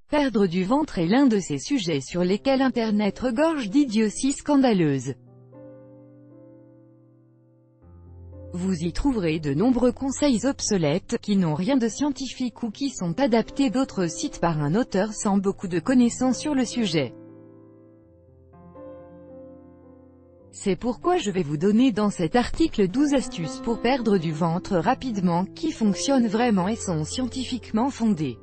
Perdre du ventre est l'un de ces sujets sur lesquels Internet regorge d'idioties scandaleuses. Vous y trouverez de nombreux conseils obsolètes, qui n'ont rien de scientifique ou qui sont adaptés d'autres sites par un auteur sans beaucoup de connaissances sur le sujet. C'est pourquoi je vais vous donner dans cet article 12 astuces pour perdre du ventre rapidement, qui fonctionnent vraiment et sont scientifiquement fondées.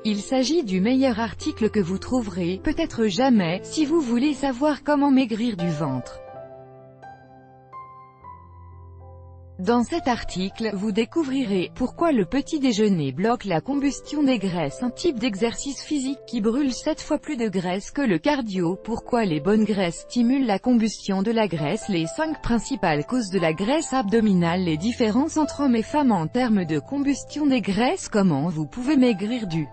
Il s'agit du meilleur article que vous trouverez, peut-être jamais, si vous voulez savoir comment maigrir du ventre. Dans cet article, vous découvrirez pourquoi le petit déjeuner bloque la combustion des graisses, un type d'exercice physique qui brûle 7 fois plus de graisse que le cardio, pourquoi les bonnes graisses stimulent la combustion de la graisse, les 5 principales causes de la graisse abdominale, les différences entre hommes et femmes en termes de combustion des graisses, comment vous pouvez maigrir du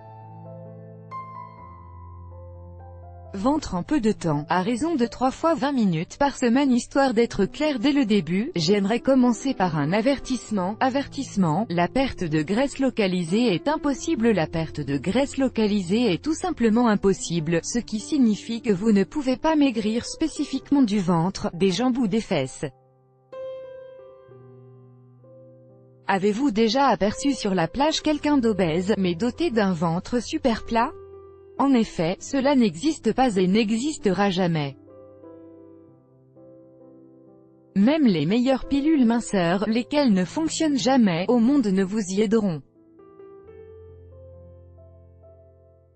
ventre en peu de temps, à raison de 3 fois 20 minutes par semaine. Histoire d'être clair dès le début, j'aimerais commencer par un avertissement. Avertissement, la perte de graisse localisée est impossible. La perte de graisse localisée est tout simplement impossible, ce qui signifie que vous ne pouvez pas maigrir spécifiquement du ventre, des jambes ou des fesses. Avez-vous déjà aperçu sur la plage quelqu'un d'obèse, mais doté d'un ventre super plat? En effet, cela n'existe pas et n'existera jamais. Même les meilleures pilules minceurs, lesquelles ne fonctionnent jamais au monde, ne vous y aideront.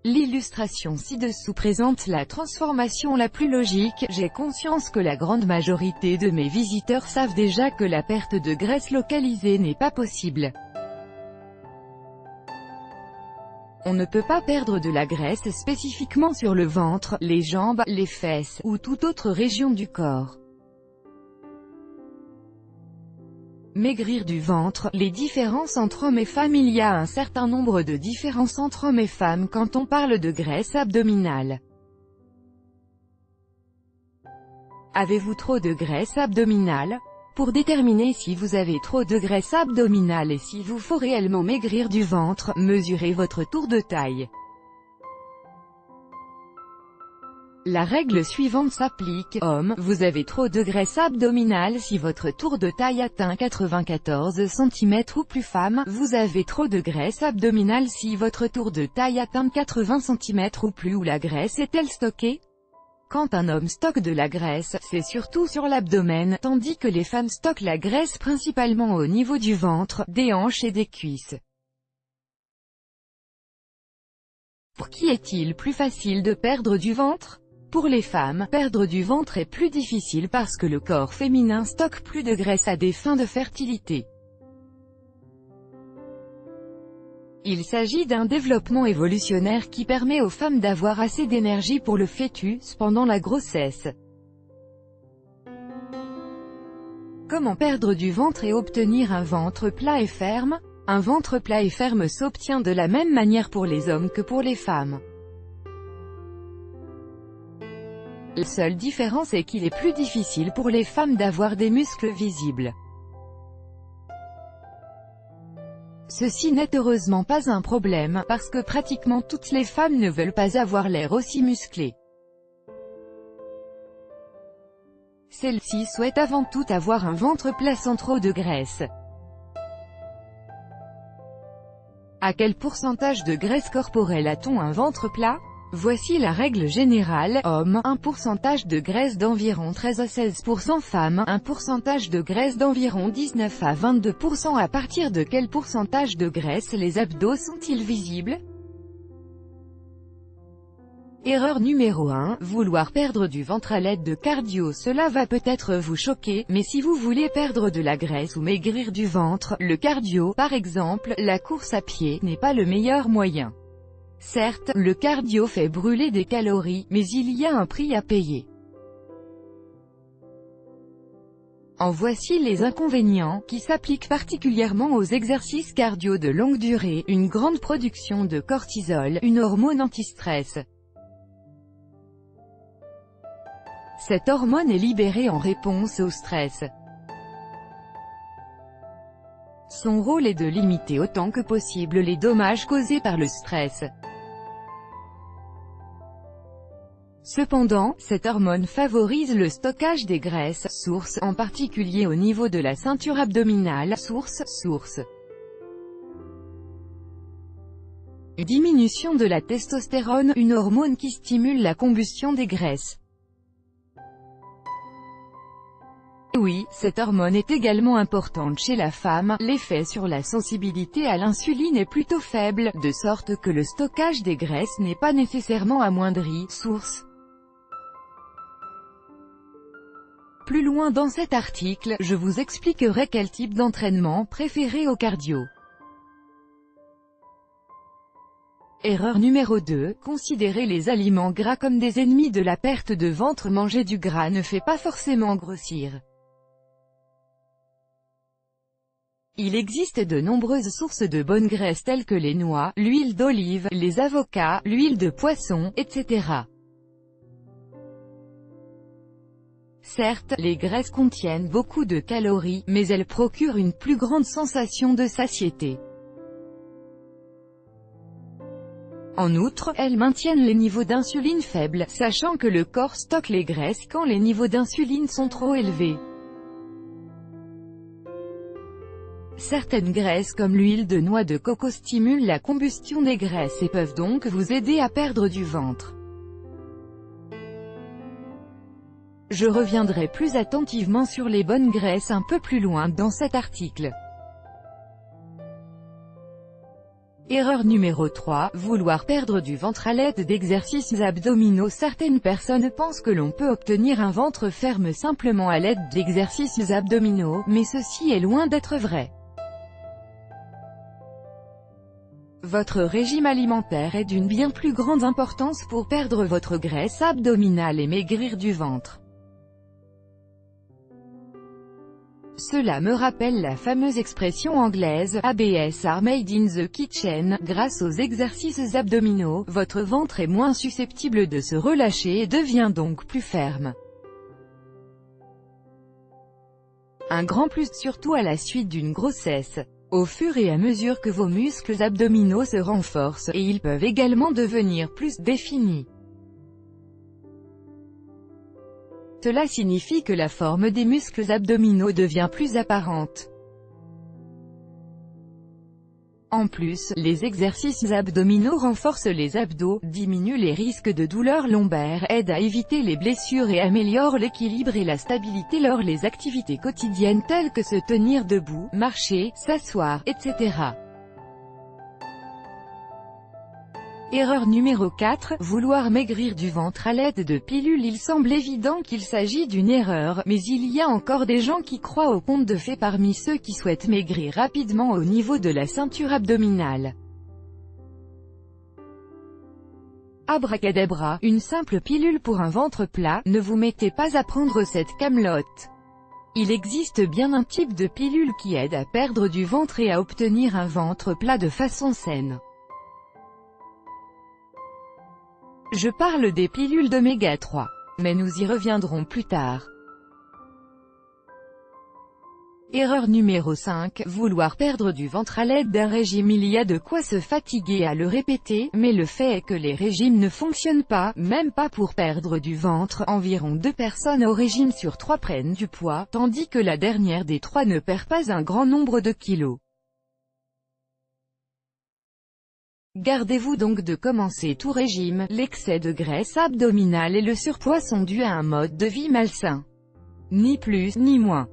L'illustration ci-dessous présente la transformation la plus logique. J'ai conscience que la grande majorité de mes visiteurs savent déjà que la perte de graisse localisée n'est pas possible. On ne peut pas perdre de la graisse spécifiquement sur le ventre, les jambes, les fesses, ou toute autre région du corps. Maigrir du ventre, les différences entre hommes et femmes. Il y a un certain nombre de différences entre hommes et femmes quand on parle de graisse abdominale. Avez-vous trop de graisse abdominale? Pour déterminer si vous avez trop de graisse abdominale et s'il vous faut réellement maigrir du ventre, mesurez votre tour de taille. La règle suivante s'applique. Homme, vous avez trop de graisse abdominale si votre tour de taille atteint 94 cm ou plus. Femme, vous avez trop de graisse abdominale si votre tour de taille atteint 80 cm ou plus. Où la graisse est-elle stockée? Quand un homme stocke de la graisse, c'est surtout sur l'abdomen, tandis que les femmes stockent la graisse principalement au niveau du ventre, des hanches et des cuisses. Pour qui est-il plus facile de perdre du ventre? Pour les femmes, perdre du ventre est plus difficile parce que le corps féminin stocke plus de graisse à des fins de fertilité. Il s'agit d'un développement évolutionnaire qui permet aux femmes d'avoir assez d'énergie pour le fœtus pendant la grossesse. Comment perdre du ventre et obtenir un ventre plat et ferme? Un ventre plat et ferme s'obtient de la même manière pour les hommes que pour les femmes. La seule différence est qu'il est plus difficile pour les femmes d'avoir des muscles visibles. Ceci n'est heureusement pas un problème, parce que pratiquement toutes les femmes ne veulent pas avoir l'air aussi musclées. Celles-ci souhaitent avant tout avoir un ventre plat sans trop de graisse. À quel pourcentage de graisse corporelle a-t-on un ventre plat? Voici la règle générale. Homme, un pourcentage de graisse d'environ 13 à 16%. Femme, un pourcentage de graisse d'environ 19 à 22%. À partir de quel pourcentage de graisse les abdos sont-ils visibles? Erreur numéro 1, vouloir perdre du ventre à l'aide de cardio. Cela va peut-être vous choquer, mais si vous voulez perdre de la graisse ou maigrir du ventre, le cardio, par exemple, la course à pied, n'est pas le meilleur moyen. Certes, le cardio fait brûler des calories, mais il y a un prix à payer. En voici les inconvénients, qui s'appliquent particulièrement aux exercices cardio de longue durée: une grande production de cortisol, une hormone anti-stress. Cette hormone est libérée en réponse au stress. Son rôle est de limiter autant que possible les dommages causés par le stress. Cependant, cette hormone favorise le stockage des graisses, sources, en particulier au niveau de la ceinture abdominale, source. Diminution de la testostérone, une hormone qui stimule la combustion des graisses. Oui, cette hormone est également importante chez la femme, l'effet sur la sensibilité à l'insuline est plutôt faible, de sorte que le stockage des graisses n'est pas nécessairement amoindri, source. Plus loin dans cet article, je vous expliquerai quel type d'entraînement préférer au cardio. Erreur numéro 2, considérer les aliments gras comme des ennemis de la perte de ventre. Manger du gras ne fait pas forcément grossir. Il existe de nombreuses sources de bonnes graisses telles que les noix, l'huile d'olive, les avocats, l'huile de poisson, etc. Certes, les graisses contiennent beaucoup de calories, mais elles procurent une plus grande sensation de satiété. En outre, elles maintiennent les niveaux d'insuline faibles, sachant que le corps stocke les graisses quand les niveaux d'insuline sont trop élevés. Certaines graisses comme l'huile de noix de coco stimulent la combustion des graisses et peuvent donc vous aider à perdre du ventre. Je reviendrai plus attentivement sur les bonnes graisses un peu plus loin dans cet article. Erreur numéro 3, vouloir perdre du ventre à l'aide d'exercices abdominaux. Certaines personnes pensent que l'on peut obtenir un ventre ferme simplement à l'aide d'exercices abdominaux, mais ceci est loin d'être vrai. Votre régime alimentaire est d'une bien plus grande importance pour perdre votre graisse abdominale et maigrir du ventre. Cela me rappelle la fameuse expression anglaise « ABS are made in the kitchen ». Grâce aux exercices abdominaux, votre ventre est moins susceptible de se relâcher et devient donc plus ferme. Un grand plus surtout à la suite d'une grossesse. Au fur et à mesure que vos muscles abdominaux se renforcent, et ils peuvent également devenir plus définis. Cela signifie que la forme des muscles abdominaux devient plus apparente. En plus, les exercices abdominaux renforcent les abdos, diminuent les risques de douleurs lombaires, aident à éviter les blessures et améliorent l'équilibre et la stabilité lors des activités quotidiennes telles que se tenir debout, marcher, s'asseoir, etc. Erreur numéro 4, vouloir maigrir du ventre à l'aide de pilules. Il semble évident qu'il s'agit d'une erreur, mais il y a encore des gens qui croient au conte de fées parmi ceux qui souhaitent maigrir rapidement au niveau de la ceinture abdominale. Abracadabra, une simple pilule pour un ventre plat, ne vous mettez pas à prendre cette camelote. Il existe bien un type de pilule qui aide à perdre du ventre et à obtenir un ventre plat de façon saine. Je parle des pilules d'oméga 3. Mais nous y reviendrons plus tard. Erreur numéro 5, vouloir perdre du ventre à l'aide d'un régime. Il y a de quoi se fatiguer à le répéter, mais le fait est que les régimes ne fonctionnent pas, même pas pour perdre du ventre. Environ 2 personnes au régime sur 3 prennent du poids, tandis que la dernière des 3 ne perd pas un grand nombre de kilos. Gardez-vous donc de commencer tout régime. L'excès de graisse abdominale et le surpoids sont dus à un mode de vie malsain. Ni plus, ni moins.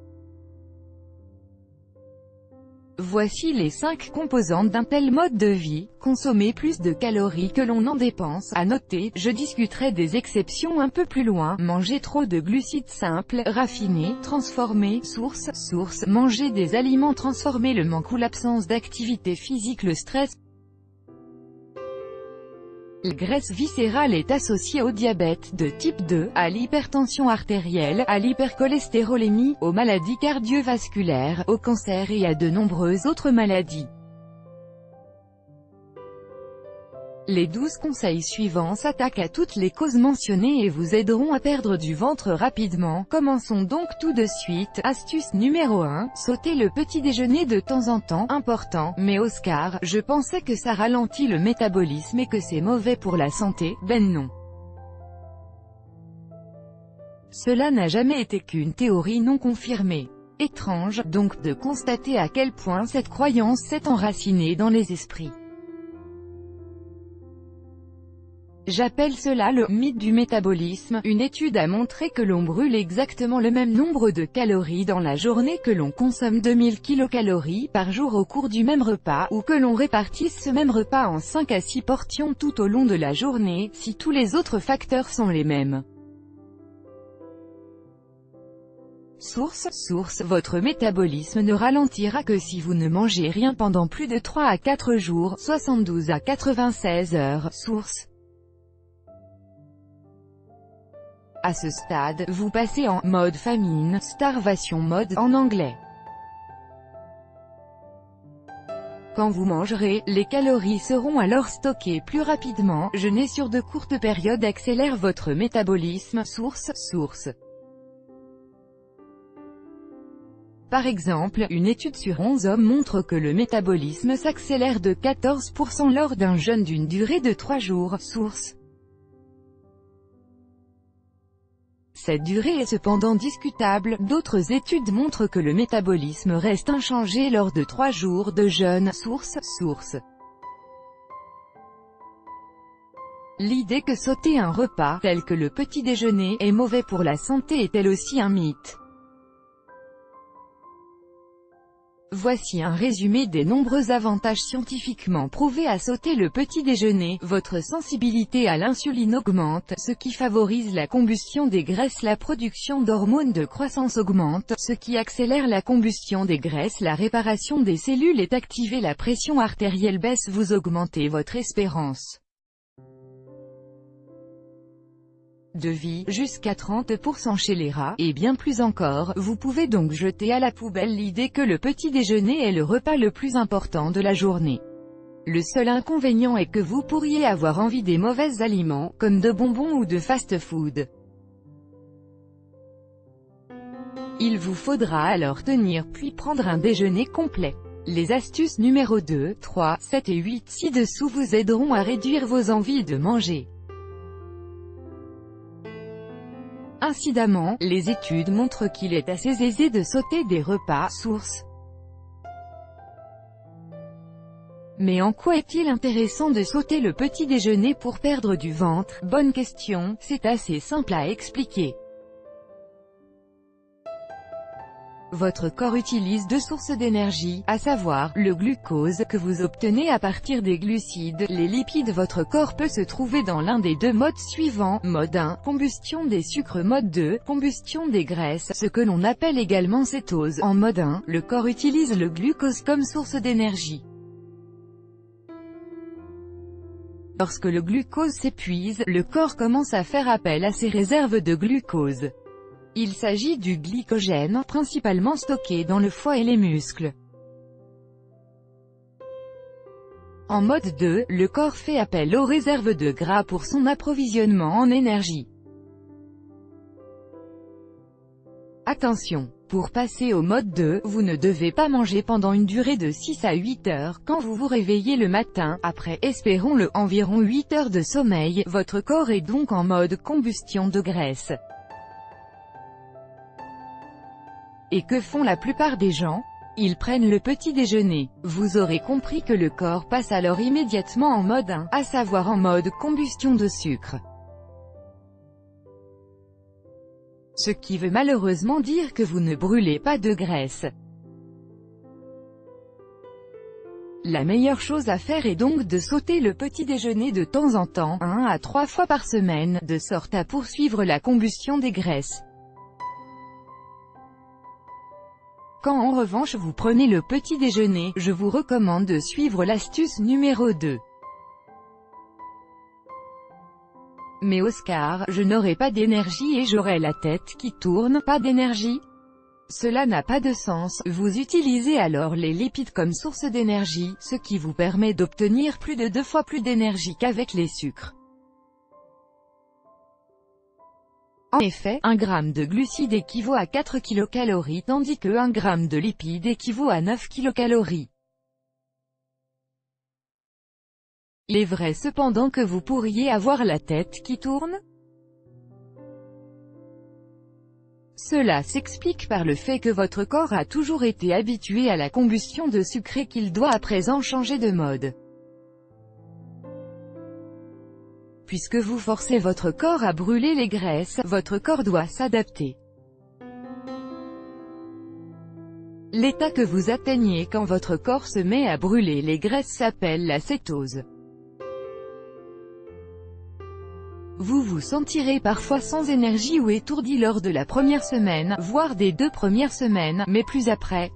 Voici les 5 composantes d'un tel mode de vie. Consommer plus de calories que l'on en dépense. À noter, je discuterai des exceptions un peu plus loin. Manger trop de glucides simples, raffinés, transformés. Source. Manger des aliments transformés. Le manque ou l'absence d'activité physique. Le stress. La graisse viscérale est associée au diabète de type 2, à l'hypertension artérielle, à l'hypercholestérolémie, aux maladies cardiovasculaires, au cancer et à de nombreuses autres maladies. Les 12 conseils suivants s'attaquent à toutes les causes mentionnées et vous aideront à perdre du ventre rapidement. Commençons donc tout de suite. Astuce numéro 1. Sautez le petit déjeuner de temps en temps. Important. Mais Oscar, je pensais que ça ralentit le métabolisme et que c'est mauvais pour la santé. Ben non. Cela n'a jamais été qu'une théorie non confirmée. Étrange, donc, de constater à quel point cette croyance s'est enracinée dans les esprits. J'appelle cela le « mythe du métabolisme ». Une étude a montré que l'on brûle exactement le même nombre de calories dans la journée, que l'on consomme 2000 kilocalories par jour au cours du même repas, ou que l'on répartisse ce même repas en 5 à 6 portions tout au long de la journée, si tous les autres facteurs sont les mêmes. Source, votre métabolisme ne ralentira que si vous ne mangez rien pendant plus de 3 à 4 jours, 72 à 96 heures. Source. À ce stade, vous passez en « mode famine », starvation mode en anglais. Quand vous mangerez, les calories seront alors stockées plus rapidement. Jeûner sur de courtes périodes accélère votre métabolisme. Source. Par exemple, une étude sur 11 hommes montre que le métabolisme s'accélère de 14% lors d'un jeûne d'une durée de 3 jours. Source. Cette durée est cependant discutable. D'autres études montrent que le métabolisme reste inchangé lors de 3 jours de jeûne. Source. L'idée que sauter un repas, tel que le petit déjeuner, est mauvais pour la santé est elle aussi un mythe. Voici un résumé des nombreux avantages scientifiquement prouvés à sauter le petit déjeuner. Votre sensibilité à l'insuline augmente, ce qui favorise la combustion des graisses. La production d'hormones de croissance augmente, ce qui accélère la combustion des graisses. La réparation des cellules est activée. La pression artérielle baisse. Vous augmentez votre espérance de vie, jusqu'à 30% chez les rats, et bien plus encore. Vous pouvez donc jeter à la poubelle l'idée que le petit déjeuner est le repas le plus important de la journée. Le seul inconvénient est que vous pourriez avoir envie des mauvais aliments, comme de bonbons ou de fast-food. Il vous faudra alors tenir puis prendre un déjeuner complet. Les astuces numéro 2, 3, 7 et 8 ci-dessous vous aideront à réduire vos envies de manger. Incidemment, les études montrent qu'il est assez aisé de sauter des repas. Source. Mais en quoi est-il intéressant de sauter le petit déjeuner pour perdre du ventre? Bonne question, c'est assez simple à expliquer. Votre corps utilise deux sources d'énergie, à savoir, le glucose, que vous obtenez à partir des glucides, les lipides. Votre corps peut se trouver dans l'un des deux modes suivants. Mode 1, combustion des sucres. Mode 2, combustion des graisses, ce que l'on appelle également cétose. En mode 1, le corps utilise le glucose comme source d'énergie. Lorsque le glucose s'épuise, le corps commence à faire appel à ses réserves de glucose. Il s'agit du glycogène, principalement stocké dans le foie et les muscles. En mode 2, le corps fait appel aux réserves de gras pour son approvisionnement en énergie. Attention! Pour passer au mode 2, vous ne devez pas manger pendant une durée de 6 à 8 heures. Quand vous vous réveillez le matin, après, espérons-le, environ 8 heures de sommeil, votre corps est donc en mode combustion de graisse. Et que font la plupart des gens? Ils prennent le petit déjeuner. Vous aurez compris que le corps passe alors immédiatement en mode 1, à savoir en mode combustion de sucre. Ce qui veut malheureusement dire que vous ne brûlez pas de graisse. La meilleure chose à faire est donc de sauter le petit déjeuner de temps en temps, 1 à 3 fois par semaine, de sorte à poursuivre la combustion des graisses. Quand en revanche vous prenez le petit déjeuner, je vous recommande de suivre l'astuce numéro 2. Mais Oscar, je n'aurai pas d'énergie et j'aurai la tête qui tourne. Pas d'énergie? Cela n'a pas de sens, vous utilisez alors les lipides comme source d'énergie, ce qui vous permet d'obtenir plus de 2 fois plus d'énergie qu'avec les sucres. En effet, 1 gramme de glucides équivaut à 4 kilocalories tandis que 1 gramme de lipides équivaut à 9 kilocalories. Il est vrai cependant que vous pourriez avoir la tête qui tourne. Cela s'explique par le fait que votre corps a toujours été habitué à la combustion de sucre et qu'il doit à présent changer de mode. Puisque vous forcez votre corps à brûler les graisses, votre corps doit s'adapter. L'état que vous atteignez quand votre corps se met à brûler les graisses s'appelle la cétose. Vous vous sentirez parfois sans énergie ou étourdi lors de la première semaine, voire des 2 premières semaines, mais plus après.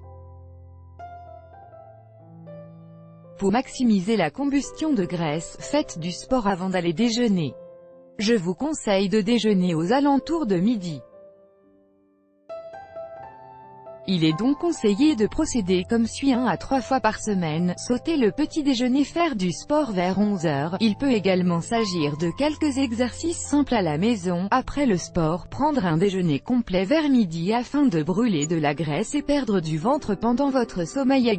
Pour maximiser la combustion de graisse, faites du sport avant d'aller déjeuner. Je vous conseille de déjeuner aux alentours de midi. Il est donc conseillé de procéder comme suit 1 à 3 fois par semaine, sauter le petit déjeuner, faire du sport vers 11 heures. Il peut également s'agir de quelques exercices simples à la maison. Après le sport, prendre un déjeuner complet vers midi afin de brûler de la graisse et perdre du ventre pendant votre sommeil.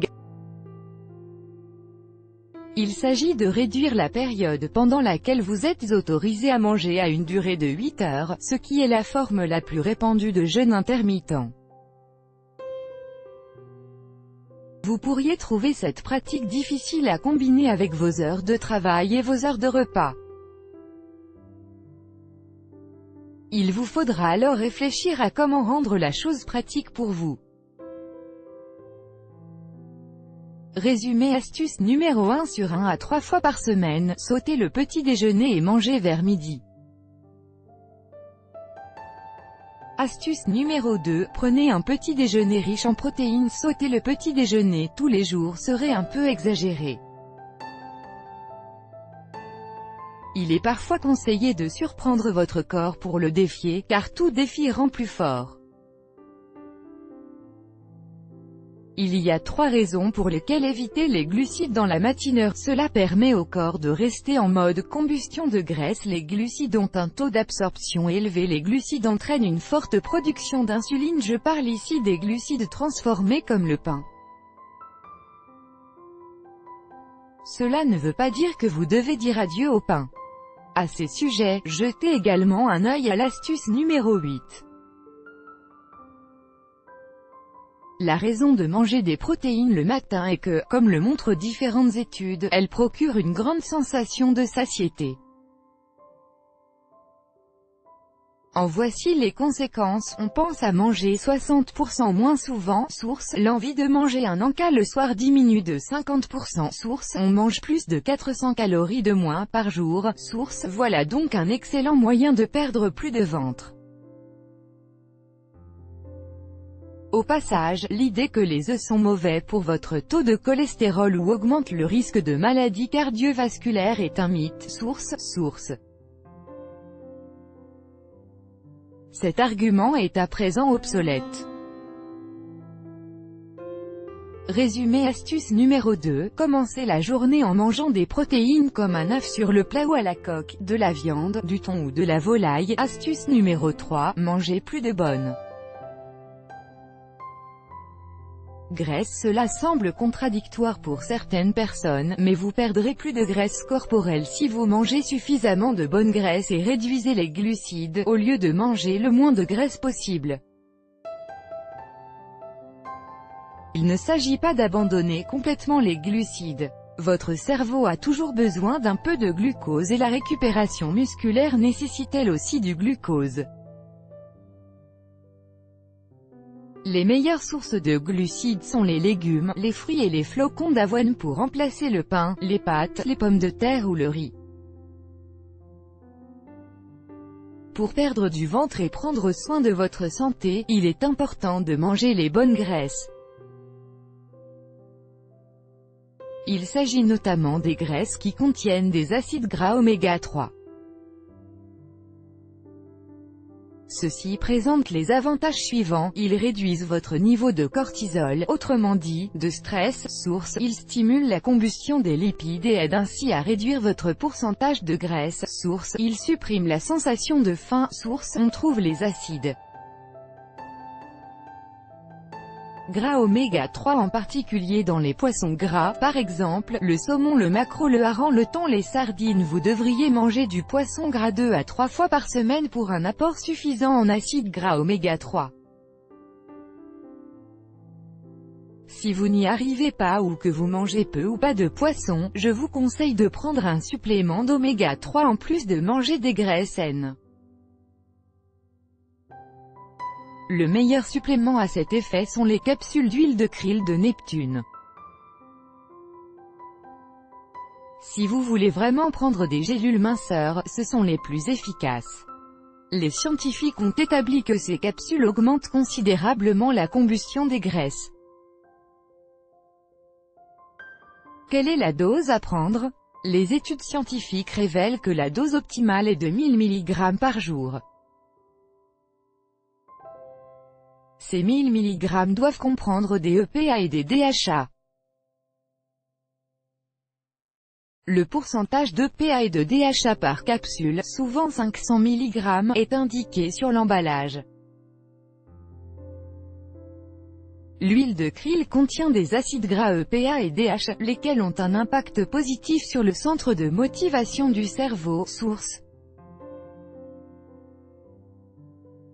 Il s'agit de réduire la période pendant laquelle vous êtes autorisé à manger à une durée de 8 heures, ce qui est la forme la plus répandue de jeûne intermittent. Vous pourriez trouver cette pratique difficile à combiner avec vos heures de travail et vos heures de repas. Il vous faudra alors réfléchir à comment rendre la chose pratique pour vous. Résumé astuce numéro 1 sur 1 à 3 fois par semaine, sautez le petit déjeuner et mangez vers midi. Astuce numéro 2, prenez un petit déjeuner riche en protéines. Sauter le petit déjeuner tous les jours serait un peu exagéré. Il est parfois conseillé de surprendre votre corps pour le défier, car tout défi rend plus fort. Il y a 3 raisons pour lesquelles éviter les glucides dans la matinée. Cela permet au corps de rester en mode combustion de graisse. Les glucides ont un taux d'absorption élevé. Les glucides entraînent une forte production d'insuline. Je parle ici des glucides transformés comme le pain. Cela ne veut pas dire que vous devez dire adieu au pain. À ces sujets, jetez également un œil à l'astuce numéro 8. La raison de manger des protéines le matin est que, comme le montrent différentes études, elles procurent une grande sensation de satiété. En voici les conséquences. On pense à manger 60% moins souvent. Source, l'envie de manger un encas le soir diminue de 50%. Source, on mange plus de 400 calories de moins par jour. Source, voilà donc un excellent moyen de perdre plus de ventre. Au passage, l'idée que les œufs sont mauvais pour votre taux de cholestérol ou augmentent le risque de maladies cardiovasculaires est un mythe. Source. Cet argument est à présent obsolète. Résumé astuce numéro 2, commencez la journée en mangeant des protéines comme un œuf sur le plat ou à la coque, de la viande, du thon ou de la volaille. Astuce numéro 3, mangez plus de bonnes graisse. Cela semble contradictoire pour certaines personnes, mais vous perdrez plus de graisse corporelle si vous mangez suffisamment de bonnes graisses et réduisez les glucides, au lieu de manger le moins de graisse possible. Il ne s'agit pas d'abandonner complètement les glucides. Votre cerveau a toujours besoin d'un peu de glucose et la récupération musculaire nécessite elle aussi du glucose. Les meilleures sources de glucides sont les légumes, les fruits et les flocons d'avoine pour remplacer le pain, les pâtes, les pommes de terre ou le riz. Pour perdre du ventre et prendre soin de votre santé, il est important de manger les bonnes graisses. Il s'agit notamment des graisses qui contiennent des acides gras oméga 3. Ceux-ci présentent les avantages suivants: ils réduisent votre niveau de cortisol, autrement dit, de stress. Source: ils stimulent la combustion des lipides et aident ainsi à réduire votre pourcentage de graisse. Source: ils suppriment la sensation de faim. Source: on trouve les acides gras oméga 3 en particulier dans les poissons gras, par exemple, le saumon, le maquereau, le hareng, le thon, les sardines. Vous devriez manger du poisson gras 2 à 3 fois par semaine pour un apport suffisant en acides gras oméga 3. Si vous n'y arrivez pas ou que vous mangez peu ou pas de poisson, je vous conseille de prendre un supplément d'oméga 3 en plus de manger des graisses saines. Le meilleur supplément à cet effet sont les capsules d'huile de krill de Neptune. Si vous voulez vraiment prendre des gélules minceurs, ce sont les plus efficaces. Les scientifiques ont établi que ces capsules augmentent considérablement la combustion des graisses. Quelle est la dose à prendre? Les études scientifiques révèlent que la dose optimale est de 1000 mg par jour. Ces 1000 mg doivent comprendre des EPA et des DHA. Le pourcentage d'EPA et de DHA par capsule, souvent 500 mg, est indiqué sur l'emballage. L'huile de krill contient des acides gras EPA et DHA, lesquels ont un impact positif sur le centre de motivation du cerveau. Source: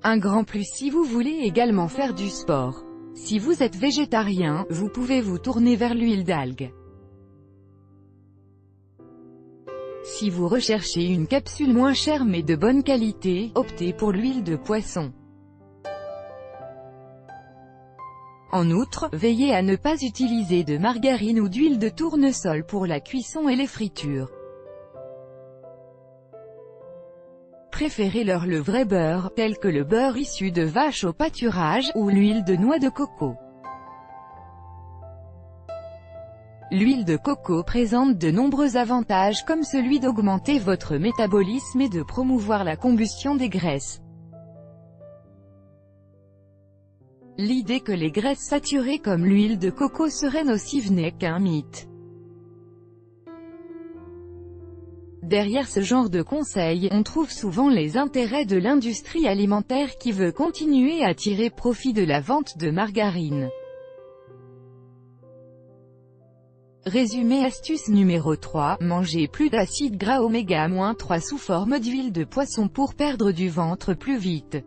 un grand plus si vous voulez également faire du sport. Si vous êtes végétarien, vous pouvez vous tourner vers l'huile d'algue. Si vous recherchez une capsule moins chère mais de bonne qualité, optez pour l'huile de poisson. En outre, veillez à ne pas utiliser de margarine ou d'huile de tournesol pour la cuisson et les fritures. Préférez-leur le vrai beurre, tel que le beurre issu de vache au pâturage, ou l'huile de noix de coco. L'huile de coco présente de nombreux avantages comme celui d'augmenter votre métabolisme et de promouvoir la combustion des graisses. L'idée que les graisses saturées comme l'huile de coco seraient nocives n'est qu'un mythe. Derrière ce genre de conseils, on trouve souvent les intérêts de l'industrie alimentaire qui veut continuer à tirer profit de la vente de margarine. Résumé. Astuce numéro 3, mangez plus d'acides gras oméga 3 sous forme d'huile de poisson pour perdre du ventre plus vite.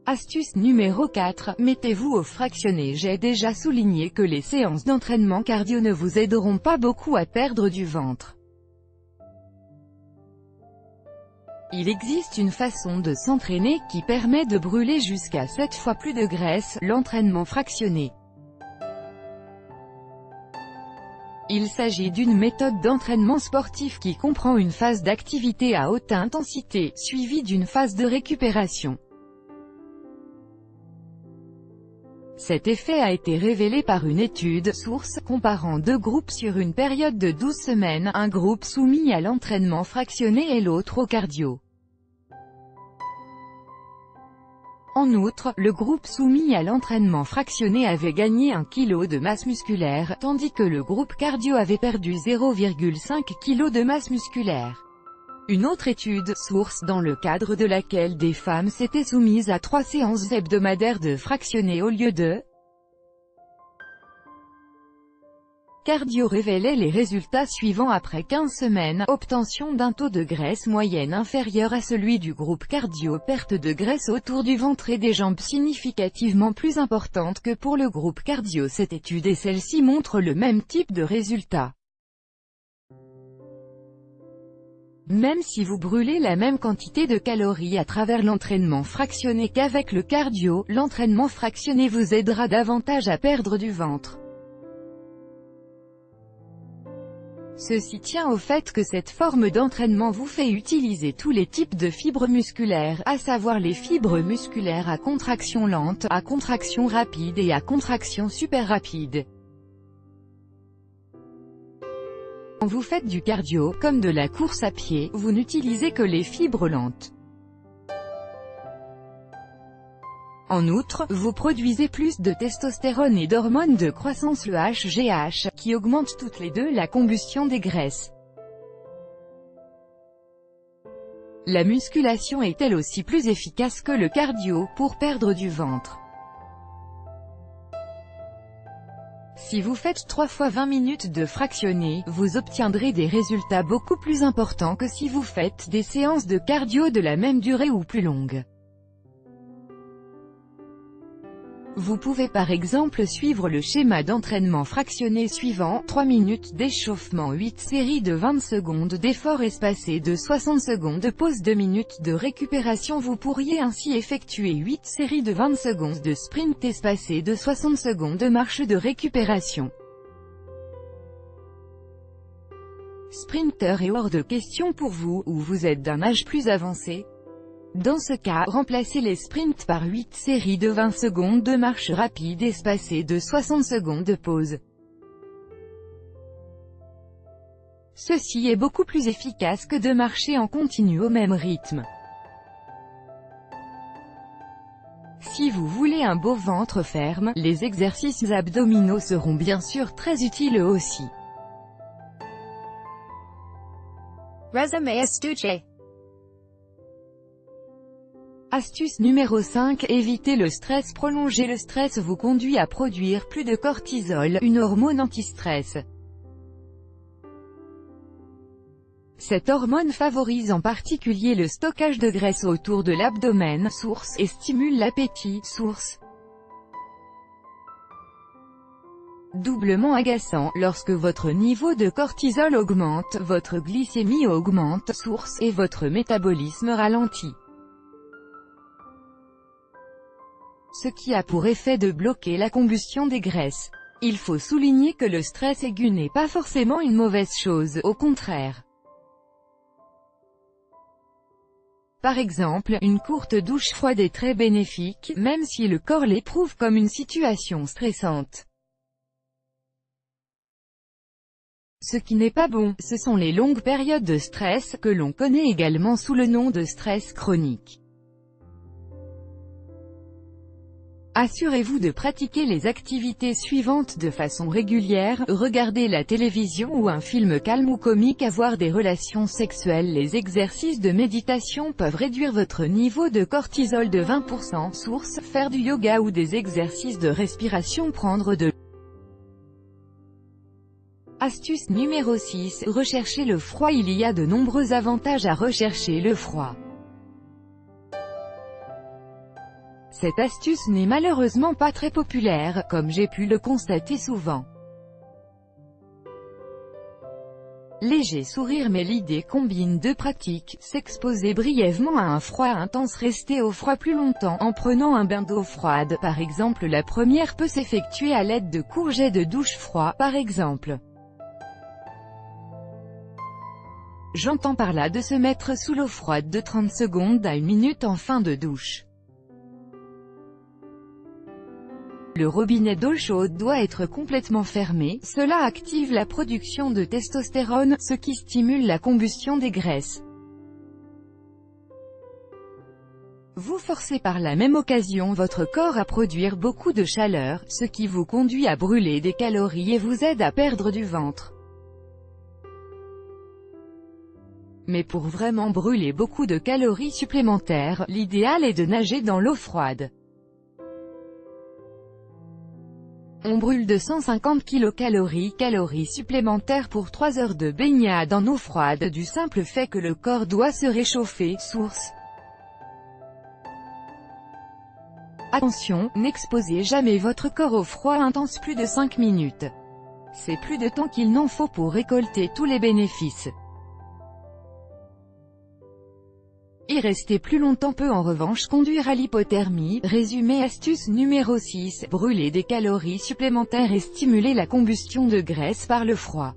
Astuce numéro 4, mettez-vous au fractionné. J'ai déjà souligné que les séances d'entraînement cardio ne vous aideront pas beaucoup à perdre du ventre. Il existe une façon de s'entraîner qui permet de brûler jusqu'à 7 fois plus de graisse, l'entraînement fractionné. Il s'agit d'une méthode d'entraînement sportif qui comprend une phase d'activité à haute intensité, suivie d'une phase de récupération. Cet effet a été révélé par une étude, source, comparant deux groupes sur une période de 12 semaines, un groupe soumis à l'entraînement fractionné et l'autre au cardio. En outre, le groupe soumis à l'entraînement fractionné avait gagné 1 kg de masse musculaire, tandis que le groupe cardio avait perdu 0,5 kg de masse musculaire. Une autre étude, source, dans le cadre de laquelle des femmes s'étaient soumises à 3 séances hebdomadaires de fractionné au lieu de cardio, révélait les résultats suivants après 15 semaines, obtention d'un taux de graisse moyenne inférieur à celui du groupe cardio, perte de graisse autour du ventre et des jambes significativement plus importante que pour le groupe cardio. Cette étude et celle-ci montrent le même type de résultats. Même si vous brûlez la même quantité de calories à travers l'entraînement fractionné qu'avec le cardio, l'entraînement fractionné vous aidera davantage à perdre du ventre. Ceci tient au fait que cette forme d'entraînement vous fait utiliser tous les types de fibres musculaires, à savoir les fibres musculaires à contraction lente, à contraction rapide et à contraction super rapide. Quand vous faites du cardio, comme de la course à pied, vous n'utilisez que les fibres lentes. En outre, vous produisez plus de testostérone et d'hormones de croissance, le HGH, qui augmentent toutes les deux la combustion des graisses. La musculation est elle aussi plus efficace que le cardio pour perdre du ventre. Si vous faites 3 fois 20 minutes de fractionné, vous obtiendrez des résultats beaucoup plus importants que si vous faites des séances de cardio de la même durée ou plus longues. Vous pouvez par exemple suivre le schéma d'entraînement fractionné suivant: 3 minutes d'échauffement, 8 séries de 20 secondes d'effort espacé de 60 secondes de pause, 2 minutes de récupération. Vous pourriez ainsi effectuer 8 séries de 20 secondes de sprint espacé de 60 secondes de marche de récupération. Sprinter est hors de question pour vous, ou vous êtes d'un âge plus avancé. Dans ce cas, remplacez les sprints par 8 séries de 20 secondes de marche rapide espacée de 60 secondes de pause. Ceci est beaucoup plus efficace que de marcher en continu au même rythme. Si vous voulez un beau ventre ferme, les exercices abdominaux seront bien sûr très utiles eux aussi. Resume astuce. Astuce numéro 5, évitez le stress. Prolonger le stress vous conduit à produire plus de cortisol, une hormone anti-stress. Cette hormone favorise en particulier le stockage de graisse autour de l'abdomen, source, et stimule l'appétit, source. Doublement agaçant, lorsque votre niveau de cortisol augmente, votre glycémie augmente, source, et votre métabolisme ralentit. Ce qui a pour effet de bloquer la combustion des graisses. Il faut souligner que le stress aigu n'est pas forcément une mauvaise chose, au contraire. Par exemple, une courte douche froide est très bénéfique, même si le corps l'éprouve comme une situation stressante. Ce qui n'est pas bon, ce sont les longues périodes de stress, que l'on connaît également sous le nom de stress chronique. Assurez-vous de pratiquer les activités suivantes de façon régulière: regarder la télévision ou un film calme ou comique, avoir des relations sexuelles. Les exercices de méditation peuvent réduire votre niveau de cortisol de 20%, source, faire du yoga ou des exercices de respiration, prendre de l'eau. Astuce numéro 6, rechercher le froid. Il y a de nombreux avantages à rechercher le froid. Cette astuce n'est malheureusement pas très populaire, comme j'ai pu le constater souvent. Léger sourire, mais l'idée combine deux pratiques: s'exposer brièvement à un froid intense, rester au froid plus longtemps, en prenant un bain d'eau froide. Par exemple, la première peut s'effectuer à l'aide de courts jets de douche froid, par exemple. J'entends par là de se mettre sous l'eau froide de 30 secondes à 1 minute en fin de douche. Le robinet d'eau chaude doit être complètement fermé, cela active la production de testostérone, ce qui stimule la combustion des graisses. Vous forcez par la même occasion votre corps à produire beaucoup de chaleur, ce qui vous conduit à brûler des calories et vous aide à perdre du ventre. Mais pour vraiment brûler beaucoup de calories supplémentaires, l'idéal est de nager dans l'eau froide. On brûle 250 kcal supplémentaires pour 3 heures de baignade en eau froide, du simple fait que le corps doit se réchauffer, source. Attention, n'exposez jamais votre corps au froid intense plus de 5 minutes. C'est plus de temps qu'il n'en faut pour récolter tous les bénéfices. Y rester plus longtemps peut en revanche conduire à l'hypothermie. Résumé astuce numéro 6, brûler des calories supplémentaires et stimuler la combustion de graisse par le froid.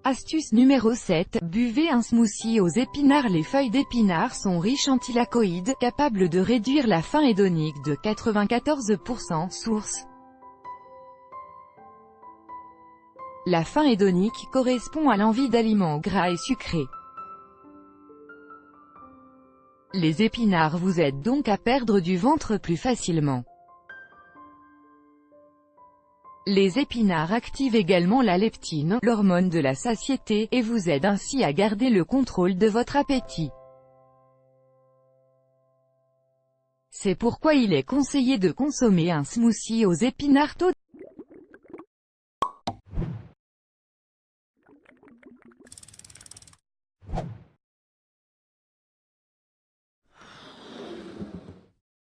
Astuce numéro 7, buvez un smoothie aux épinards. Les feuilles d'épinards sont riches en thylakoïdes, capables de réduire la faim hédonique de 94%, source. La faim hédonique correspond à l'envie d'aliments gras et sucrés. Les épinards vous aident donc à perdre du ventre plus facilement. Les épinards activent également la leptine, l'hormone de la satiété, et vous aident ainsi à garder le contrôle de votre appétit. C'est pourquoi il est conseillé de consommer un smoothie aux épinards tôt.